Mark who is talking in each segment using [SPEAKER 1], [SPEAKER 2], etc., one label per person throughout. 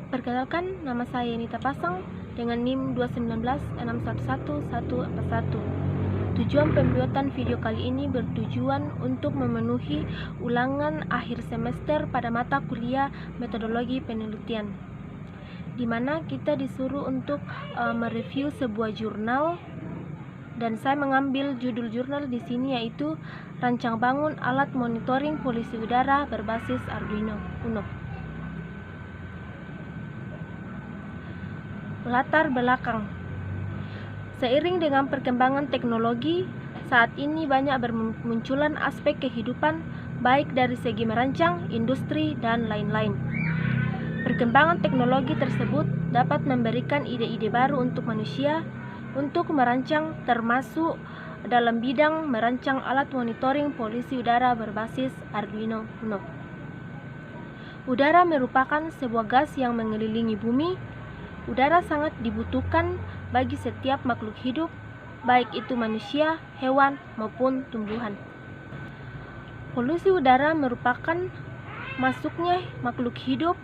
[SPEAKER 1] Perkenalkan, nama saya Nita Pasang dengan NIM 219611141. Tujuan pembuatan video kali ini bertujuan untuk memenuhi ulangan akhir semester pada mata kuliah metodologi penelitian, di mana kita disuruh untuk mereview sebuah jurnal, dan saya mengambil judul jurnal di sini yaitu Rancang Bangun Alat Monitoring Polusi Udara Berbasis Arduino Uno. Latar belakang. Seiring dengan perkembangan teknologi, saat ini banyak bermunculan aspek kehidupan baik dari segi merancang, industri, dan lain-lain. Perkembangan teknologi tersebut dapat memberikan ide-ide baru untuk manusia untuk merancang, termasuk dalam bidang merancang alat monitoring polusi udara berbasis Arduino Uno. Udara merupakan sebuah gas yang mengelilingi bumi. Udara sangat dibutuhkan bagi setiap makhluk hidup, baik itu manusia, hewan, maupun tumbuhan. Polusi udara merupakan masuknya makhluk hidup,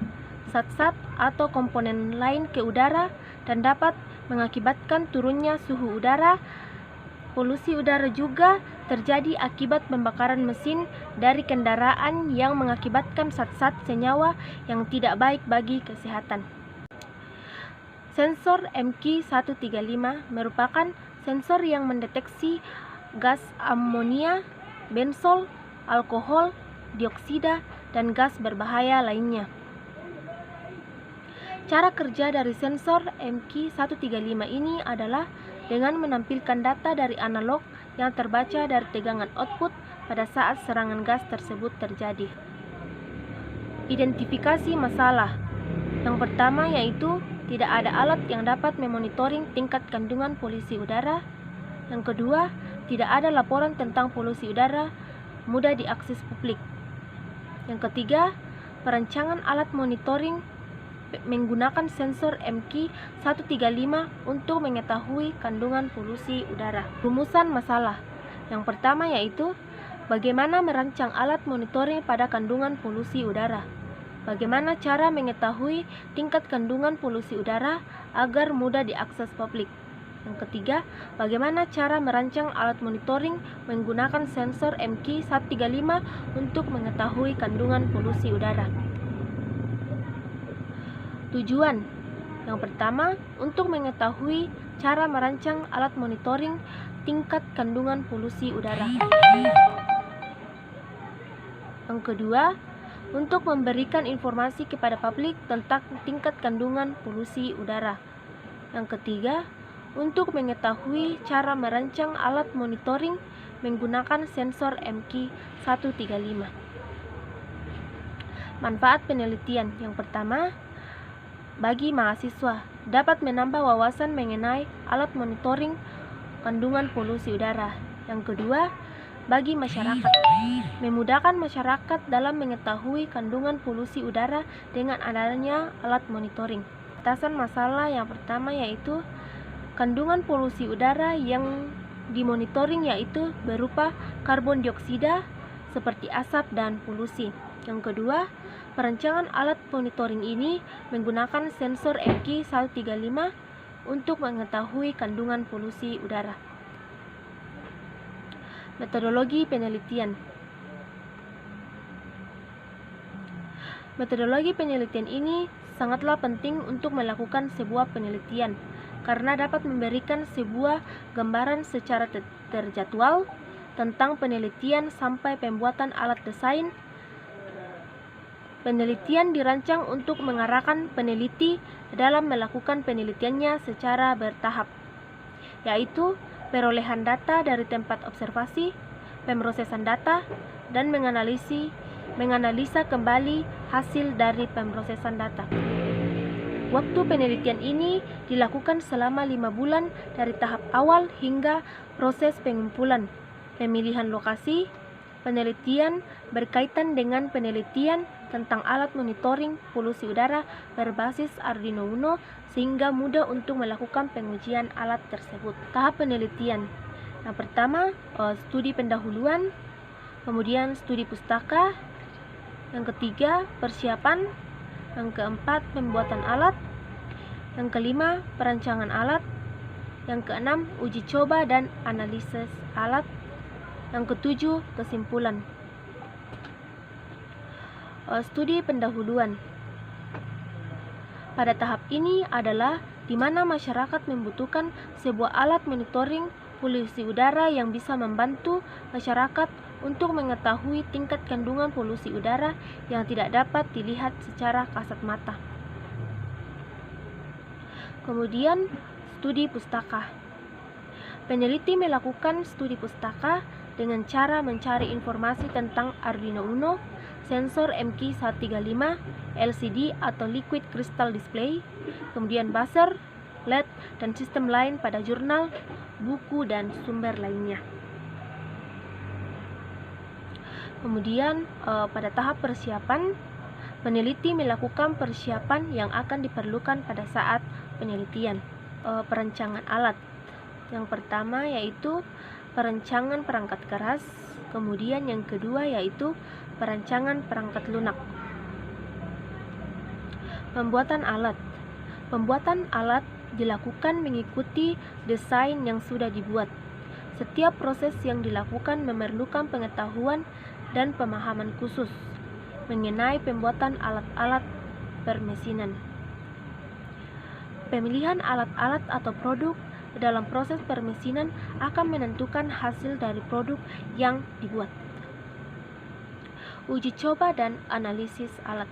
[SPEAKER 1] zat-zat atau komponen lain ke udara dan dapat mengakibatkan turunnya suhu udara. Polusi udara juga terjadi akibat pembakaran mesin dari kendaraan yang mengakibatkan zat-zat senyawa yang tidak baik bagi kesehatan. Sensor MQ135 merupakan sensor yang mendeteksi gas amonia, bensol, alkohol, dioksida, dan gas berbahaya lainnya. Cara kerja dari sensor MQ135 ini adalah dengan menampilkan data dari analog yang terbaca dari tegangan output pada saat serangan gas tersebut terjadi. Identifikasi masalah. Yang pertama yaitu tidak ada alat yang dapat memonitoring tingkat kandungan polusi udara. Yang kedua, tidak ada laporan tentang polusi udara mudah diakses publik. Yang ketiga, perancangan alat monitoring menggunakan sensor MQ135 untuk mengetahui kandungan polusi udara. Rumusan masalah. Yang pertama yaitu bagaimana merancang alat monitoring pada kandungan polusi udara. Bagaimana cara mengetahui tingkat kandungan polusi udara agar mudah diakses publik. Yang ketiga, bagaimana cara merancang alat monitoring menggunakan sensor MQ135 untuk mengetahui kandungan polusi udara. Tujuan. Yang pertama, untuk mengetahui cara merancang alat monitoring tingkat kandungan polusi udara. Yang kedua, untuk memberikan informasi kepada publik tentang tingkat kandungan polusi udara. Yang ketiga, untuk mengetahui cara merancang alat monitoring menggunakan sensor MQ135. Manfaat penelitian. Yang pertama, bagi mahasiswa dapat menambah wawasan mengenai alat monitoring kandungan polusi udara. Yang kedua, bagi masyarakat, memudahkan masyarakat dalam mengetahui kandungan polusi udara dengan adanya alat monitoring. Atasan masalah yang pertama yaitu kandungan polusi udara yang dimonitoring yaitu berupa karbon dioksida seperti asap dan polusi. Yang kedua, perancangan alat monitoring ini menggunakan sensor MQ135 untuk mengetahui kandungan polusi udara. Metodologi penelitian. Metodologi penelitian ini sangatlah penting untuk melakukan sebuah penelitian karena dapat memberikan sebuah gambaran secara terjadwal tentang penelitian sampai pembuatan alat desain. Penelitian dirancang untuk mengarahkan peneliti dalam melakukan penelitiannya secara bertahap, yaitu perolehan data dari tempat observasi, pemrosesan data, dan menganalisa kembali hasil dari pemrosesan data. Waktu penelitian ini dilakukan selama 5 bulan dari tahap awal hingga proses pengumpulan, pemilihan lokasi. Penelitian berkaitan dengan penelitian tentang alat monitoring polusi udara berbasis Arduino Uno sehingga mudah untuk melakukan pengujian alat tersebut. Tahap penelitian. Yang pertama, studi pendahuluan, kemudian studi pustaka. Yang ketiga, persiapan. Yang keempat, pembuatan alat. Yang kelima, perancangan alat. Yang keenam, uji coba dan analisis alat. Yang ketujuh, kesimpulan. Studi pendahuluan. Pada tahap ini adalah di mana masyarakat membutuhkan sebuah alat monitoring polusi udara yang bisa membantu masyarakat untuk mengetahui tingkat kandungan polusi udara yang tidak dapat dilihat secara kasat mata. Kemudian, studi pustaka. Peneliti melakukan studi pustaka dengan cara mencari informasi tentang Arduino Uno, sensor MQ135, LCD atau Liquid Crystal Display, kemudian buzzer, LED, dan sistem lain pada jurnal, buku, dan sumber lainnya. Kemudian pada tahap persiapan, peneliti melakukan persiapan yang akan diperlukan pada saat penelitian. Perancangan alat. Yang pertama yaitu perancangan perangkat keras, kemudian yang kedua yaitu perancangan perangkat lunak. Pembuatan alat. Pembuatan alat dilakukan mengikuti desain yang sudah dibuat. Setiap proses yang dilakukan memerlukan pengetahuan dan pemahaman khusus mengenai pembuatan alat-alat permesinan. Pemilihan alat-alat atau produk dalam proses permesinan akan menentukan hasil dari produk yang dibuat. Uji coba dan analisis alat.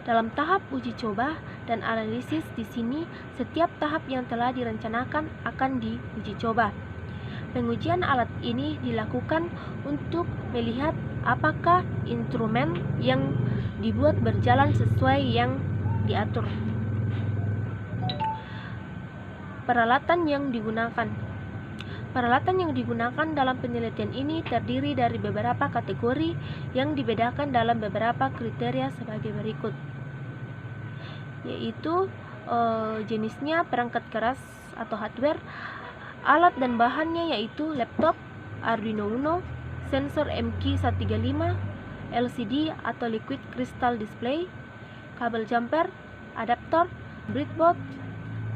[SPEAKER 1] Dalam tahap uji coba dan analisis di sini, setiap tahap yang telah direncanakan akan diuji coba. Pengujian alat ini dilakukan untuk melihat apakah instrumen yang dibuat berjalan sesuai yang diatur. Peralatan yang digunakan. Peralatan yang digunakan dalam penelitian ini terdiri dari beberapa kategori yang dibedakan dalam beberapa kriteria sebagai berikut, yaitu jenisnya perangkat keras atau hardware, alat dan bahannya yaitu laptop, Arduino Uno, sensor MQ135, LCD atau Liquid Crystal Display, kabel jumper, adaptor, breadboard,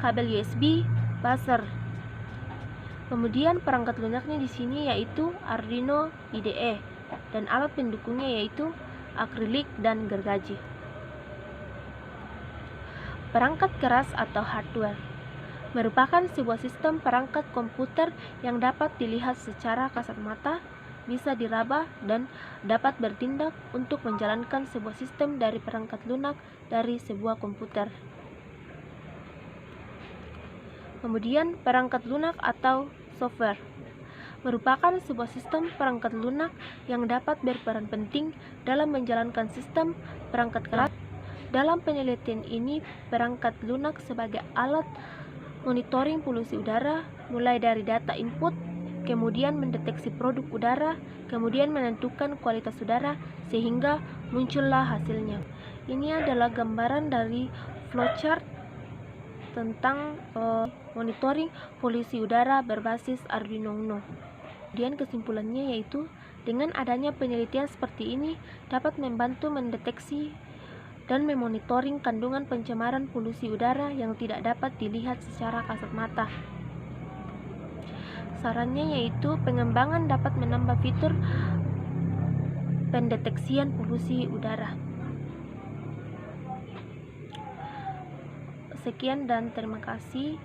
[SPEAKER 1] kabel USB, buzzer. Kemudian perangkat lunaknya di sini yaitu Arduino IDE dan alat pendukungnya yaitu akrilik dan gergaji. Perangkat keras atau hardware merupakan sebuah sistem perangkat komputer yang dapat dilihat secara kasat mata, bisa diraba, dan dapat bertindak untuk menjalankan sebuah sistem dari perangkat lunak dari sebuah komputer. Kemudian perangkat lunak atau software merupakan sebuah sistem perangkat lunak yang dapat berperan penting dalam menjalankan sistem perangkat keras. Dalam penelitian ini, perangkat lunak sebagai alat monitoring polusi udara, mulai dari data input, kemudian mendeteksi produk udara, kemudian menentukan kualitas udara, sehingga muncullah hasilnya. Ini adalah gambaran dari flowchart tentang monitoring polusi udara berbasis Arduino Uno. Kemudian kesimpulannya yaitu, dengan adanya penelitian seperti ini dapat membantu mendeteksi dan memonitoring kandungan pencemaran polusi udara yang tidak dapat dilihat secara kasat mata. Sarannya yaitu pengembangan dapat menambah fitur pendeteksian polusi udara. Sekian dan terima kasih.